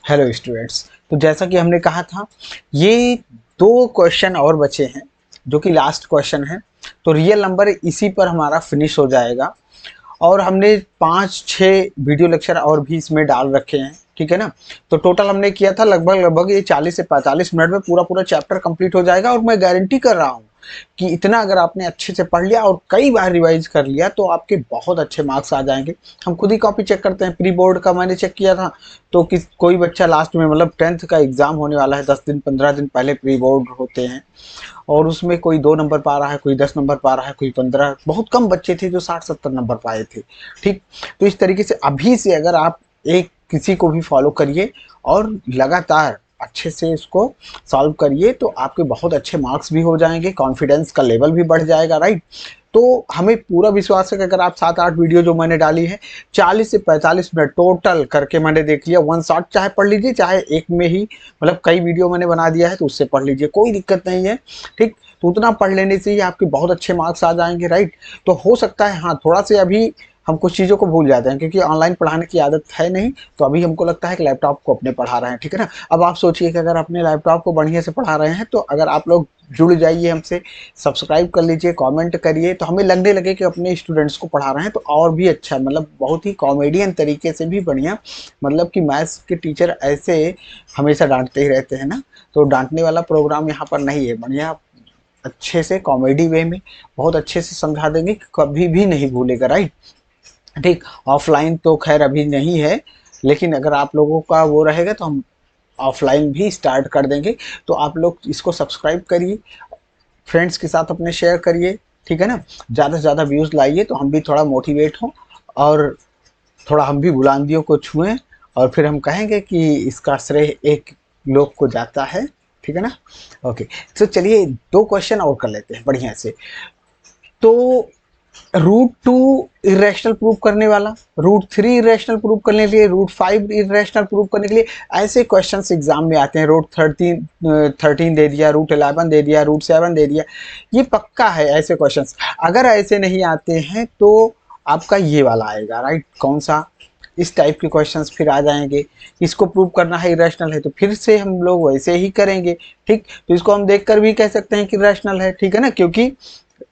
Hello students, तो जैसा कि हमने कहा था, ये दो क्वेश्चन और बचे हैं जो कि लास्ट क्वेश्चन है। तो रियल नंबर इसी पर हमारा फिनिश हो जाएगा। और हमने 5-6 वीडियो लेक्चर और भी इसमें डाल रखे हैं, ठीक है ना। तो टोटल हमने किया था लगभग लगभग ये 40 से 45 मिनट में पूरा पूरा चैप्टर कंप्लीट हो जाएगा। और मैं गारंटी कर रहा हूँ कि इतना अगर आपने अच्छे से पढ़ लिया और कई बार रिवाइज कर लिया तो आपके बहुत अच्छे मार्क्स आ जाएंगे। हम खुद ही कॉपी चेक करते हैं, प्री बोर्ड का मैंने चेक किया था। तो कोई बच्चा लास्ट में, मतलब 10th का एग्जाम होने वाला है, 10 दिन 15 दिन पहले प्री बोर्ड होते हैं, और उसमें कोई 2 नंबर पा रहा है, कोई 10 नंबर पा रहा है, कोई 15। बहुत कम बच्चे थे जो 60-70 नंबर पाए थे। ठीक, तो इस तरीके से अभी से अगर आप एक किसी को भी फॉलो करिए और लगातार अच्छे से इसको सॉल्व करिए तो आपके बहुत अच्छे मार्क्स भी हो जाएंगे, कॉन्फिडेंस का लेवल भी बढ़ जाएगा, राइट। तो हमें पूरा विश्वास है कि अगर आप 7-8 वीडियो जो मैंने डाली है, 40 से 45 मिनट टोटल करके मैंने देख लिया, वन शॉट चाहे पढ़ लीजिए, चाहे एक में ही, मतलब कई वीडियो मैंने बना दिया है तो उससे पढ़ लीजिए, कोई दिक्कत नहीं है। ठीक, तो उतना पढ़ लेने से ही आपके बहुत अच्छे मार्क्स आ जाएंगे, राइट। तो हो सकता है हाँ, थोड़ा से अभी हम कुछ चीज़ों को भूल जाते हैं क्योंकि ऑनलाइन पढ़ाने की आदत है नहीं। तो अभी हमको लगता है कि लैपटॉप को अपने पढ़ा रहे हैं, ठीक है ना। अब आप सोचिए कि अगर अपने लैपटॉप को बढ़िया से पढ़ा रहे हैं तो अगर आप लोग जुड़ जाइए हमसे, सब्सक्राइब कर लीजिए, कमेंट करिए, तो हमें लगने लगे कि अपने स्टूडेंट्स को पढ़ा रहे हैं तो और भी अच्छा, मतलब बहुत ही कॉमेडियन तरीके से भी बढ़िया। मतलब कि मैथ्स के टीचर ऐसे हमेशा डांटते ही रहते हैं ना, तो डांटने वाला प्रोग्राम यहाँ पर नहीं है। बढ़िया अच्छे से कॉमेडी वे में बहुत अच्छे से समझा देंगे कि कभी भी नहीं भूलेगा, राइट। ठीक, ऑफलाइन तो खैर अभी नहीं है, लेकिन अगर आप लोगों का वो रहेगा तो हम ऑफलाइन भी स्टार्ट कर देंगे। तो आप लोग इसको सब्सक्राइब करिए, फ्रेंड्स के साथ अपने शेयर करिए, ठीक है ना। ज़्यादा से ज़्यादा व्यूज़ लाइए तो हम भी थोड़ा मोटिवेट हों और थोड़ा हम भी बुलंदियों को छुएं, और फिर हम कहेंगे कि इसका श्रेय एक लोग को जाता है, ठीक है ना। ओके, तो चलिए 2 क्वेश्चन और कर लेते हैं बढ़िया से। तो रूट 2 इरेशनल प्रूव करने वाला, रूट 3 इरेशनल प्रूव करने के लिए, रूट 5 इरेशनल प्रूव करने के लिए, ऐसे क्वेश्चंस एग्जाम में आते हैं। रूट 13 दे दिया, रूट 11 दे दिया, रूट 7 दे दिया, ये पक्का है ऐसे क्वेश्चंस। अगर ऐसे नहीं आते हैं तो आपका ये वाला आएगा, राइट। कौन सा? इस टाइप के क्वेश्चंस फिर आ जाएंगे। इसको प्रूव करना है इरेशनल है तो फिर से हम लोग वैसे ही करेंगे। ठीक, तो इसको हम देखकर भी कह सकते हैं कि रैशनल है, ठीक है ना, क्योंकि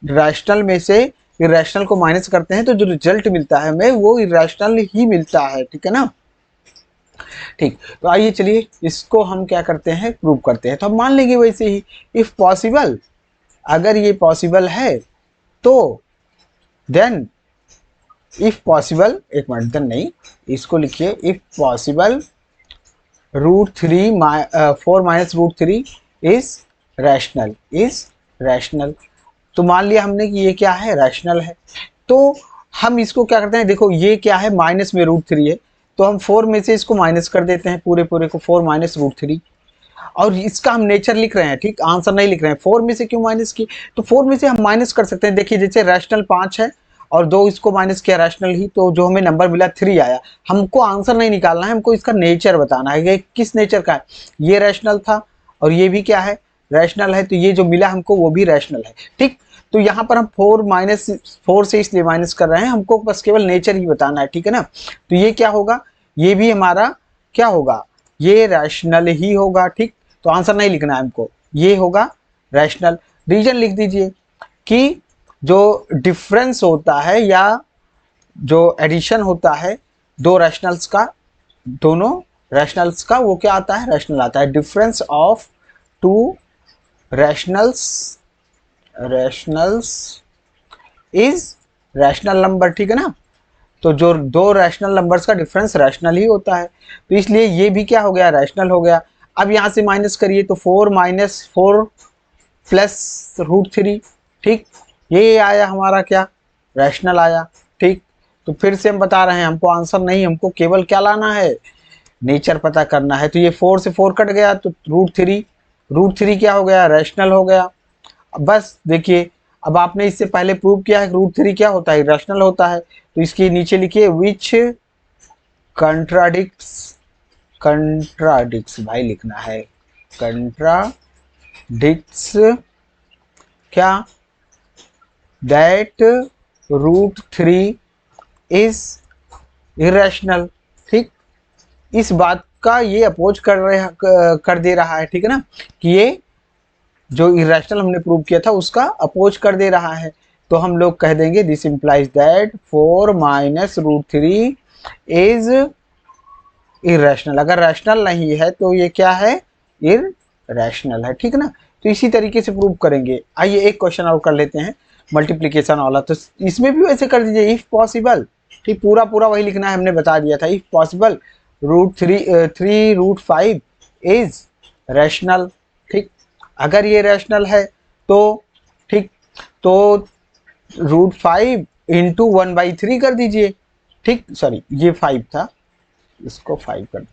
रैशनल में से इरेशनल को माइनस करते हैं तो जो रिजल्ट मिलता है हमें वो इरेशनल ही मिलता है, ठीक है ना। ठीक, तो आइए चलिए इसको हम क्या करते हैं, प्रूव करते हैं। तो हम मान लेंगे वैसे ही, इफ पॉसिबल, अगर ये पॉसिबल है तो देन, इफ पॉसिबल, एक मिनट, देन नहीं, इसको लिखिए, if possible root 3 4 - root 3 is rational, is rational. तो मान लिया हमने कि ये क्या है, रैशनल है। तो हम इसको क्या करते हैं, देखो ये क्या है, माइनस में रूट 3 है, तो हम 4 में से इसको माइनस कर देते हैं, पूरे पूरे को 4 - रूट 3। और इसका हम नेचर लिख रहे हैं, ठीक, आंसर नहीं लिख रहे हैं। 4 में से क्यों माइनस की, तो 4 में से हम माइनस कर सकते हैं। देखिए जैसे रैशनल 5 है और 2 इसको माइनस किया रैशनल ही, तो जो हमें नंबर मिला 3 आया। हमको आंसर नहीं निकालना है, हमको इसका नेचर बताना है कि किस नेचर का है। ये रैशनल था और ये भी क्या है, रैशनल है, तो ये जो मिला हमको वो भी रैशनल है। ठीक, तो यहाँ पर हम 4 से इसलिए माइनस कर रहे हैं, हमको बस केवल नेचर ही बताना है, ठीक है ना। तो ये क्या होगा, ये भी हमारा क्या होगा, ये रैशनल ही होगा। ठीक, तो आंसर नहीं लिखना है हमको, ये होगा रैशनल। रीजन लिख दीजिए कि जो डिफरेंस होता है या जो एडिशन होता है दो रैशनल्स का, दोनों रैशनल्स का, वो क्या आता है, रैशनल आता है। Difference of two rationals, rationals is rational number, ठीक है ना। तो जो दो रैशनल नंबर्स का डिफरेंस रैशनल ही होता है, तो इसलिए ये भी क्या हो गया, रैशनल हो गया। अब यहाँ से माइनस करिए तो 4 - 4 प्लस रूट 3, ठीक, ये आया हमारा क्या, रैशनल आया। ठीक, तो फिर से हम बता रहे हैं, हमको आंसर नहीं, हमको केवल क्या लाना है, नेचर पता करना है। तो ये 4 से 4 कट गया तो रूट थ्री क्या हो गया, रैशनल हो गया। बस देखिए, अब आपने इससे पहले प्रूव किया है रूट 3 क्या होता है, रैशनल होता है। तो इसके नीचे लिखिए विच कंट्राडिक्ट्स, कंट्राडिक्ट्स भाई लिखना है, कंट्राडिक्ट्स क्या, दैट रूट 3 इज इरेशनल। ठीक, इस बात का ये अपोज कर दे रहा है, ठीक है ना, कि ये जो इरेशनल हमने प्रूव किया था उसका अपोज कर दे रहा है। तो हम लोग कह देंगे this implies that 4 minus root 3 is irrational. अगर रैशनल नहीं है तो ये क्या है, इरेशनल है, ठीक है ना। तो इसी तरीके से प्रूव करेंगे। आइए एक क्वेश्चन और कर लेते हैं मल्टीप्लिकेशन वाला। तो इसमें भी वैसे कर दीजिए, इफ पॉसिबल, ठीक, पूरा पूरा वही लिखना है, हमने बता दिया था। If possible root 3 root 5 is rational, ठीक। अगर ये रैशनल है तो ठीक, तो रूट 5 इंटू 1/3 कर दीजिए, ठीक। सॉरी ये 5 था, इसको 5 कर,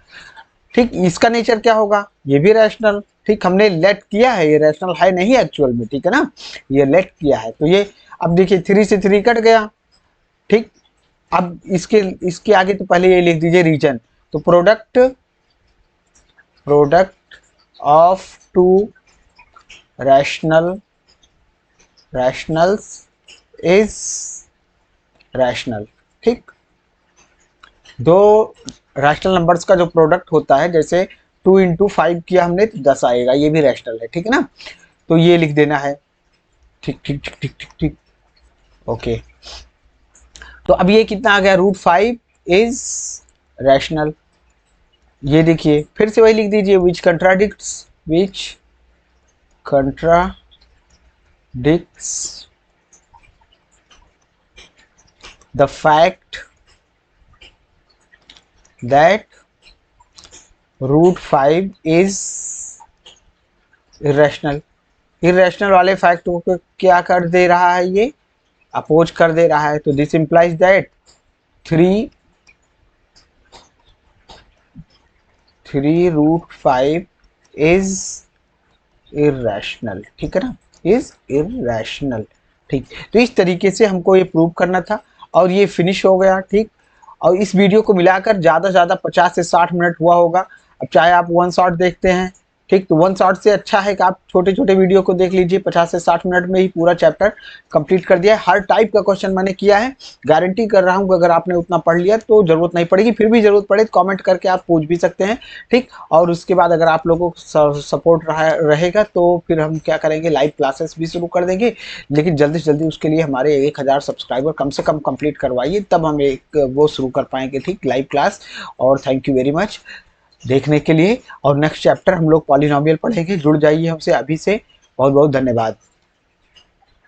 ठीक। इसका नेचर क्या होगा, ये भी रैशनल, ठीक। हमने लेट किया है, ये रैशनल है नहीं एक्चुअल में, ठीक है ना, ये लेट किया है। तो ये अब देखिए 3 से 3 कट गया, ठीक। अब इसके आगे तो पहले ये लिख दीजिए रीजन। तो product of two rationals is rational, ठीक। दो रैशनल नंबर्स का जो प्रोडक्ट होता है, जैसे 2 इंटू 5 किया हमने तो 10 आएगा, ये भी रैशनल है, ठीक है ना। तो ये लिख देना है, ठीक ठीक ठीक ठीक ठीक ठीक, ओके। तो अब ये कितना आ गया, रूट 5 इज रैशनल। ये देखिए फिर से वही लिख दीजिए, which contradicts the fact that root 5 is irrational. Irrational वाले फैक्ट को क्या कर दे रहा है, ये अपोज कर दे रहा है। तो this implies that 3 root 5 is irrational, ठीक है ना, इज इरेशनल, ठीक। तो इस तरीके से हमको ये प्रूव करना था और ये फिनिश हो गया, ठीक। और इस वीडियो को मिलाकर ज़्यादा से ज़्यादा 50 से 60 मिनट हुआ होगा। अब चाहे आप वन शॉट देखते हैं, ठीक, तो वन शॉट से अच्छा है कि आप छोटे छोटे वीडियो को देख लीजिए। 50 से 60 मिनट में ही पूरा चैप्टर कंप्लीट कर दिया है। हर टाइप का क्वेश्चन मैंने किया है, गारंटी कर रहा हूँ कि अगर आपने उतना पढ़ लिया तो ज़रूरत नहीं पड़ेगी। फिर भी ज़रूरत पड़े तो कमेंट करके आप पूछ भी सकते हैं, ठीक। और उसके बाद अगर आप लोगों को सपोर्ट रहेगा तो फिर हम क्या करेंगे, लाइव क्लासेस भी शुरू कर देंगे। लेकिन जल्दी से जल्दी उसके लिए हमारे 1000 सब्सक्राइबर कम से कम कंप्लीट करवाइए, तब हम एक वो शुरू कर पाएंगे, ठीक, लाइव क्लास। और थैंक यू वेरी मच देखने के लिए। और नेक्स्ट चैप्टर हम लोग पॉलिनोमियल पढ़ेंगे। जुड़ जाइए हमसे अभी से। बहुत बहुत धन्यवाद।